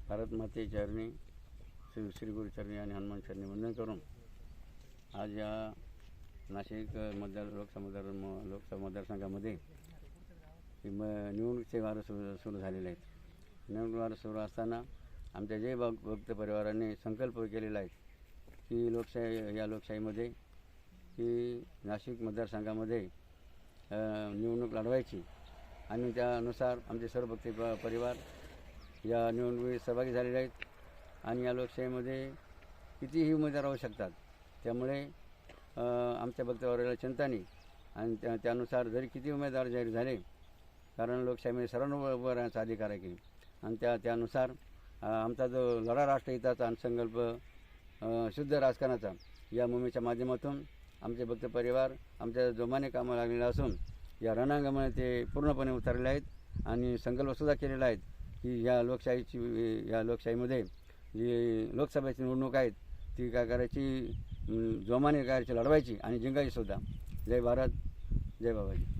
भारत माते चरणी श्री गुरु चरणी आणि हनुमान चरणी वंदन करून आज या नाशिक लोकसभा मतदारसंघामध्ये निवडणुकीचे वारं सुरू झालेले आहेत। निवडणूक वारं सुरू असताना आमच्या जे भक्त परिवारांनी संकल्प केलेला आहे की लोकशाहीमध्ये की नाशिक मतदारसंघामध्ये निवडणूक लढवायची आणि त्यानुसार आमचे सर्व भक्त परिवार या निवडणुकीत सहभागी झालेले आहेत आणि या लोकशाहीमध्ये कितीही उमेदवार राहू शकतात। त्यामुळे आमच्या भक्त परिवाराला चिंता नाही आणि त्यानुसार जरी किती उमेदवार जाहीर झाले, कारण लोकशाहीमध्ये सर्वांना उभं राहण्याचा अधिकार आहे की आणि त्यानुसार आमचा जो लढा राष्ट्रहिताचा आणि संकल्प शुद्ध राजकारणाचा या मोहिमेच्या माध्यमातून आमचे भक्त परिवार आमच्या जोमाने कामं लागलेले असून या रणांगणामध्ये ते पूर्णपणे उतरले आहेत आणि संकल्पसुद्धा केलेला आहेत की या लोकशाहीमध्ये जी लोकसभेची निवडणूक आहेत ती काय करायची, जोमाने करायची, लढवायची आणि जिंकायची सुद्धा। जय भारत, जय बाबाजी।